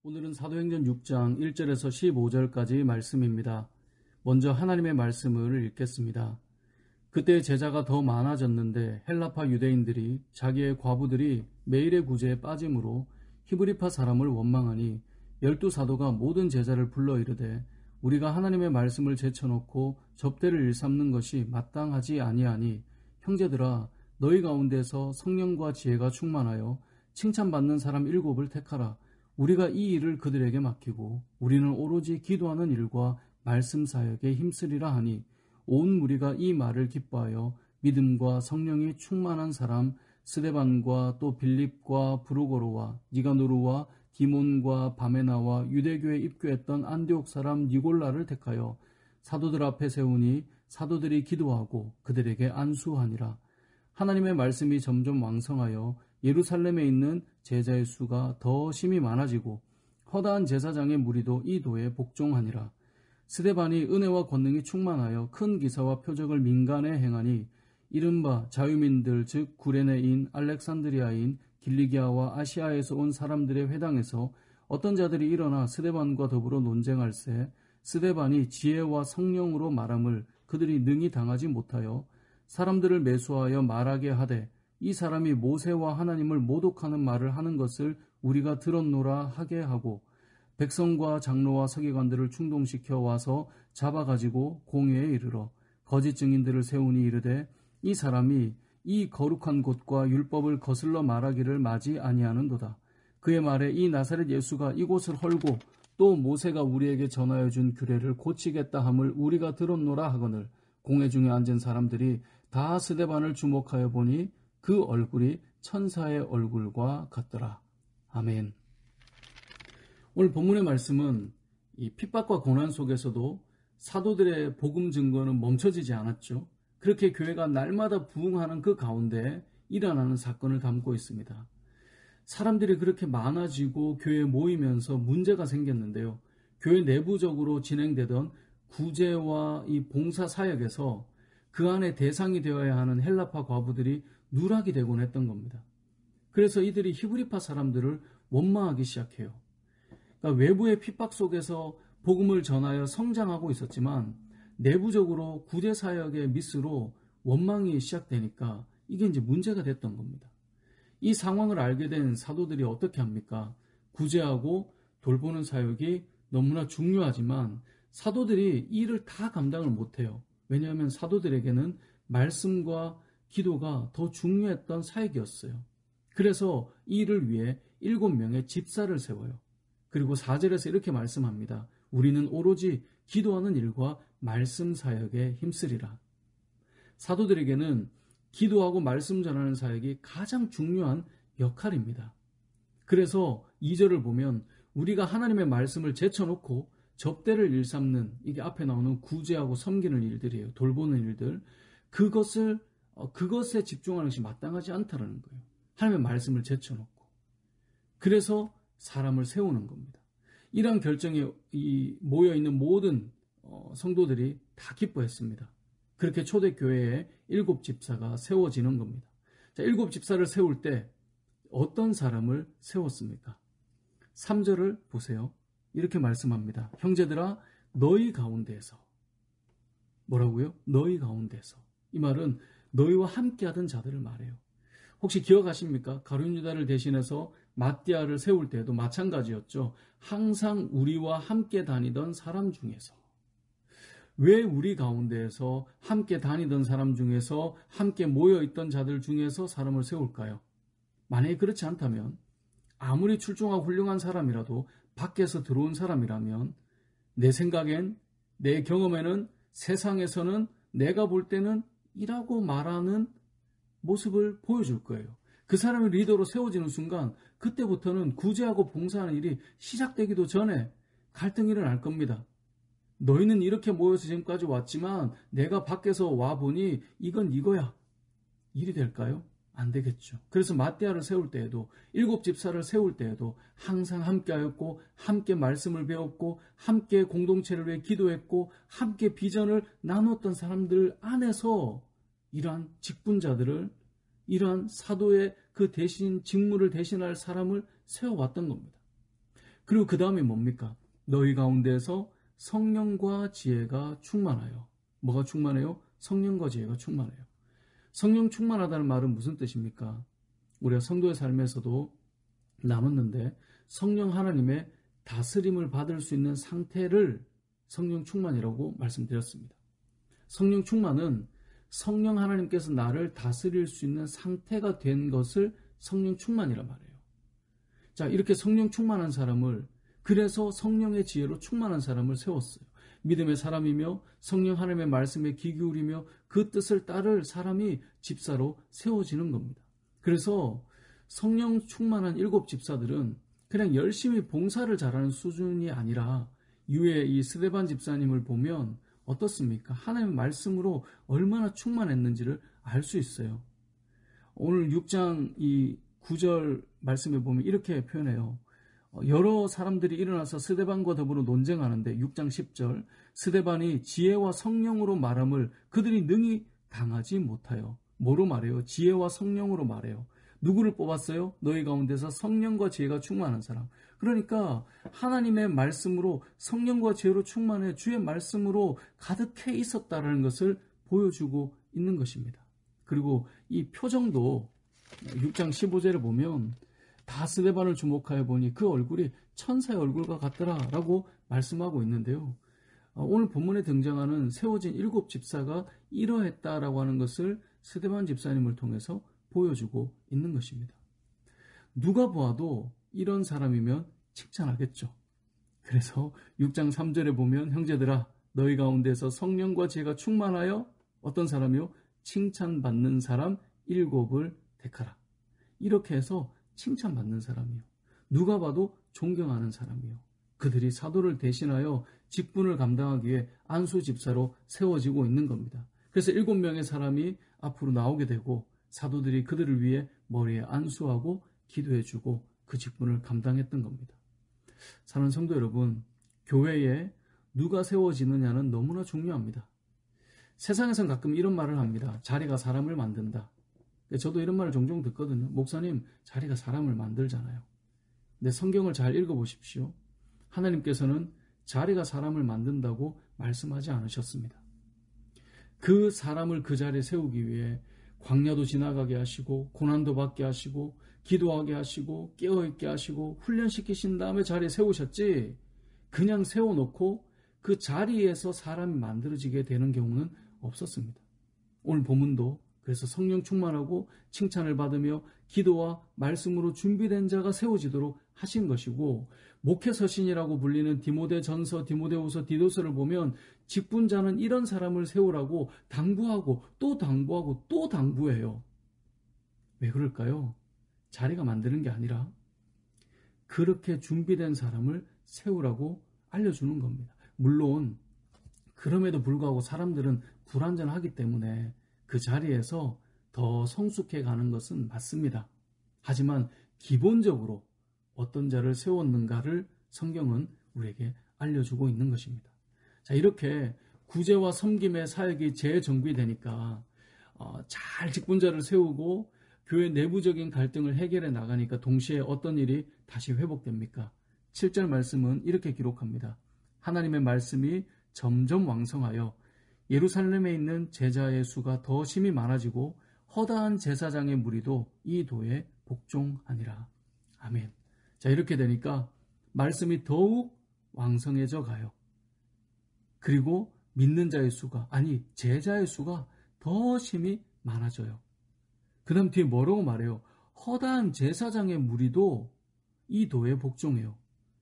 오늘은 사도행전 6장 1절에서 15절까지 말씀입니다. 먼저 하나님의 말씀을 읽겠습니다. 그때 제자가 더 많아졌는데 헬라파 유대인들이 자기의 과부들이 매일의 구제에 빠짐으로 히브리파 사람을 원망하니 12사도가 모든 제자를 불러 이르되 우리가 하나님의 말씀을 제쳐놓고 접대를 일삼는 것이 마땅하지 아니하니 형제들아 너희 가운데서 성령과 지혜가 충만하여 칭찬받는 사람 7을 택하라. 우리가 이 일을 그들에게 맡기고 우리는 오로지 기도하는 일과 말씀 사역에 힘쓰리라 하니 온 무리가 이 말을 기뻐하여 믿음과 성령이 충만한 사람 스데반과 또 빌립과 브루고로와 니가노르와 디몬과 바메나와 유대교에 입교했던 안디옥 사람 니골라를 택하여 사도들 앞에 세우니 사도들이 기도하고 그들에게 안수하니라. 하나님의 말씀이 점점 왕성하여 예루살렘에 있는 제자의 수가 더 심히 많아지고 허다한 제사장의 무리도 이 도에 복종하니라. 스데반이 은혜와 권능이 충만하여 큰 기사와 표적을 민간에 행하니 이른바 자유민들 즉 구레네인 알렉산드리아인 길리기아와 아시아에서 온 사람들의 회당에서 어떤 자들이 일어나 스데반과 더불어 논쟁할세 스데반이 지혜와 성령으로 말함을 그들이 능히 당하지 못하여 사람들을 매수하여 말하게 하되 이 사람이 모세와 하나님을 모독하는 말을 하는 것을 우리가 들었노라 하게 하고 백성과 장로와 서기관들을 충동시켜 와서 잡아가지고 공회에 이르러 거짓 증인들을 세우니 이르되 이 사람이 이 거룩한 곳과 율법을 거슬러 말하기를 마지 아니하는도다. 그의 말에 이 나사렛 예수가 이곳을 헐고 또 모세가 우리에게 전하여 준 규례를 고치겠다 함을 우리가 들었노라 하거늘 공회 중에 앉은 사람들이 다 스데반을 주목하여 보니 그 얼굴이 천사의 얼굴과 같더라. 아멘. 오늘 본문의 말씀은 이 핍박과 고난 속에서도 사도들의 복음 증거는 멈춰지지 않았죠. 그렇게 교회가 날마다 부흥하는 그 가운데 일어나는 사건을 담고 있습니다. 사람들이 그렇게 많아지고 교회에 모이면서 문제가 생겼는데요. 교회 내부적으로 진행되던 구제와 이 봉사 사역에서 그 안에 대상이 되어야 하는 헬라파 과부들이 누락이 되곤 했던 겁니다. 그래서 이들이 히브리파 사람들을 원망하기 시작해요. 그러니까 외부의 핍박 속에서 복음을 전하여 성장하고 있었지만 내부적으로 구제 사역의 미스로 원망이 시작되니까 이게 이제 문제가 됐던 겁니다. 이 상황을 알게 된 사도들이 어떻게 합니까? 구제하고 돌보는 사역이 너무나 중요하지만 사도들이 이 일을 다 감당을 못해요. 왜냐하면 사도들에게는 말씀과 기도가 더 중요했던 사역이었어요. 그래서 이 일을 위해 7명의 집사를 세워요. 그리고 4절에서 이렇게 말씀합니다. 우리는 오로지 기도하는 일과 말씀 사역에 힘쓰리라. 사도들에게는 기도하고 말씀 전하는 사역이 가장 중요한 역할입니다. 그래서 2절을 보면 우리가 하나님의 말씀을 제쳐놓고 접대를 일삼는 이게 앞에 나오는 구제하고 섬기는 일들이에요. 돌보는 일들. 그것에 집중하는 것이 마땅하지 않다는 거예요. 하나님의 말씀을 제쳐놓고. 그래서 사람을 세우는 겁니다. 이러한 결정에 모여있는 모든 성도들이 다 기뻐했습니다. 그렇게 초대교회에 7집사가 세워지는 겁니다. 자, 7집사를 세울 때 어떤 사람을 세웠습니까? 3절을 보세요. 이렇게 말씀합니다. 형제들아 너희 가운데에서 뭐라고요? 너희 가운데서. 이 말은 너희와 함께하던 자들을 말해요. 혹시 기억하십니까? 가룟 유다를 대신해서 마띠아를 세울 때도 마찬가지였죠. 항상 우리와 함께 다니던 사람 중에서. 왜 우리 가운데에서 함께 다니던 사람 중에서 함께 모여있던 자들 중에서 사람을 세울까요? 만약에 그렇지 않다면 아무리 출중하고 훌륭한 사람이라도 밖에서 들어온 사람이라면 내 생각엔 내 경험에는 세상에서는 내가 볼 때는 이라고 말하는 모습을 보여줄 거예요. 그 사람이 리더로 세워지는 순간 그때부터는 구제하고 봉사하는 일이 시작되기도 전에 갈등이 일어날 겁니다. 너희는 이렇게 모여서 지금까지 왔지만 내가 밖에서 와보니 이건 이거야. 일이 될까요? 안 되겠죠. 그래서 마띠아를 세울 때에도 7집사를 세울 때에도 항상 함께하였고 함께 말씀을 배웠고 함께 공동체를 위해 기도했고 함께 비전을 나눴던 사람들 안에서 이러한 직분자들을 이러한 사도의 그 대신 직무를 대신할 사람을 세워왔던 겁니다. 그리고 그 다음에 뭡니까? 너희 가운데에서 성령과 지혜가 충만하여. 뭐가 충만해요? 성령과 지혜가 충만해요. 성령 충만하다는 말은 무슨 뜻입니까? 우리가 성도의 삶에서도 나눴는데 성령 하나님의 다스림을 받을 수 있는 상태를 성령 충만이라고 말씀드렸습니다. 성령 충만은 성령 하나님께서 나를 다스릴 수 있는 상태가 된 것을 성령 충만이란 말이에요. 자, 이렇게 성령 충만한 사람을, 그래서 성령의 지혜로 충만한 사람을 세웠어요. 믿음의 사람이며 성령 하나님의 말씀에 귀 기울이며 그 뜻을 따를 사람이 집사로 세워지는 겁니다. 그래서 성령 충만한 7 집사들은 그냥 열심히 봉사를 잘하는 수준이 아니라, 이후에 이 스데반 집사님을 보면 어떻습니까? 하나님의 말씀으로 얼마나 충만했는지를 알 수 있어요. 오늘 6장 이 9절 말씀에 보면 이렇게 표현해요. 여러 사람들이 일어나서 스데반과 더불어 논쟁하는데 6장 10절 스데반이 지혜와 성령으로 말함을 그들이 능히 당하지 못하여. 뭐로 말해요? 지혜와 성령으로 말해요. 누구를 뽑았어요? 너희 가운데서 성령과 지혜가 충만한 사람. 그러니까 하나님의 말씀으로 성령과 지혜로 충만해 주의 말씀으로 가득해 있었다는 것을 보여주고 있는 것입니다. 그리고 이 표정도 6장 15절에 보면 다 스데반을 주목하여 보니 그 얼굴이 천사의 얼굴과 같더라라고 말씀하고 있는데요. 오늘 본문에 등장하는 세워진 7 집사가 이러했다라고 하는 것을 스데반 집사님을 통해서 보여주고 있는 것입니다. 누가 보아도 이런 사람이면 칭찬하겠죠. 그래서 6장 3절에 보면 형제들아 너희 가운데서 성령과 지혜가 충만하여 어떤 사람이요? 칭찬받는 사람 7을 택하라. 이렇게 해서 칭찬받는 사람이요. 누가 봐도 존경하는 사람이요. 그들이 사도를 대신하여 직분을 감당하기 위해 안수 집사로 세워지고 있는 겁니다. 그래서 7명의 사람이 앞으로 나오게 되고 사도들이 그들을 위해 머리에 안수하고 기도해주고 그 직분을 감당했던 겁니다. 사랑하는 성도 여러분, 교회에 누가 세워지느냐는 너무나 중요합니다. 세상에선 가끔 이런 말을 합니다. 자리가 사람을 만든다. 저도 이런 말을 종종 듣거든요. 목사님, 자리가 사람을 만들잖아요. 근데 성경을 잘 읽어보십시오. 하나님께서는 자리가 사람을 만든다고 말씀하지 않으셨습니다. 그 사람을 그 자리에 세우기 위해 광야도 지나가게 하시고 고난도 받게 하시고 기도하게 하시고 깨어있게 하시고 훈련시키신 다음에 자리에 세우셨지, 그냥 세워놓고 그 자리에서 사람이 만들어지게 되는 경우는 없었습니다. 오늘 본문도 그래서 성령 충만하고 칭찬을 받으며 기도와 말씀으로 준비된 자가 세워지도록 하신 것이고, 목회서신이라고 불리는 디모데전서, 디모데후서, 디도서를 보면 직분자는 이런 사람을 세우라고 당부하고 또 당부하고 또 당부해요. 왜 그럴까요? 자리가 만드는 게 아니라 그렇게 준비된 사람을 세우라고 알려주는 겁니다. 물론 그럼에도 불구하고 사람들은 불완전하기 때문에 그 자리에서 더 성숙해 가는 것은 맞습니다. 하지만 기본적으로 어떤 자를 세웠는가를 성경은 우리에게 알려주고 있는 것입니다. 자, 이렇게 구제와 섬김의 사역이 재정비되니까 잘 직분자를 세우고 교회 내부적인 갈등을 해결해 나가니까 동시에 어떤 일이 다시 회복됩니까? 7절 말씀은 이렇게 기록합니다. 하나님의 말씀이 점점 왕성하여 예루살렘에 있는 제자의 수가 더 심히 많아지고 허다한 제사장의 무리도 이 도에 복종하니라. 아멘. 자, 이렇게 되니까 말씀이 더욱 왕성해져 가요. 그리고 믿는 자의 수가, 아니 제자의 수가 더 심히 많아져요. 그 다음 뒤에 뭐라고 말해요? 허다한 제사장의 무리도 이 도에 복종해요.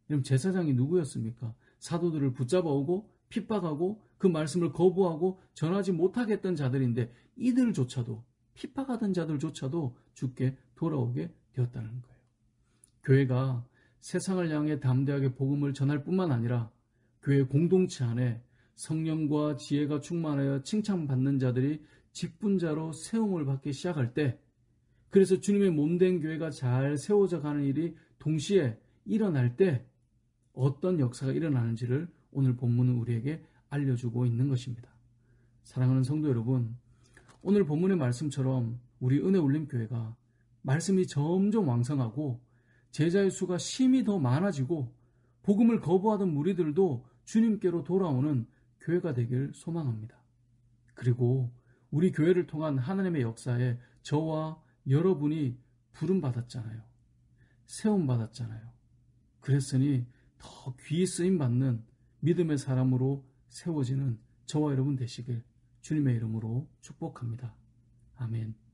그럼 제사장이 누구였습니까? 사도들을 붙잡아오고 핍박하고 그 말씀을 거부하고 전하지 못하게 했던 자들인데, 이들조차도, 핍박하던 자들조차도 주께 돌아오게 되었다는 거예요. 교회가 세상을 향해 담대하게 복음을 전할 뿐만 아니라 교회 공동체 안에 성령과 지혜가 충만하여 칭찬받는 자들이 직분자로 세움을 받기 시작할 때, 그래서 주님의 몸된 교회가 잘 세워져 가는 일이 동시에 일어날 때 어떤 역사가 일어나는지를 오늘 본문은 우리에게 알려주고 있는 것입니다. 사랑하는 성도 여러분, 오늘 본문의 말씀처럼 우리 은혜울림교회가 말씀이 점점 왕성하고 제자의 수가 심히 더 많아지고 복음을 거부하던 무리들도 주님께로 돌아오는 교회가 되길 소망합니다. 그리고 우리 교회를 통한 하나님의 역사에 저와 여러분이 부름받았잖아요. 세움받았잖아요. 그랬으니 더 귀히 쓰임받는 믿음의 사람으로 세워지는 저와 여러분 되시길 주님의 이름으로 축복합니다. 아멘.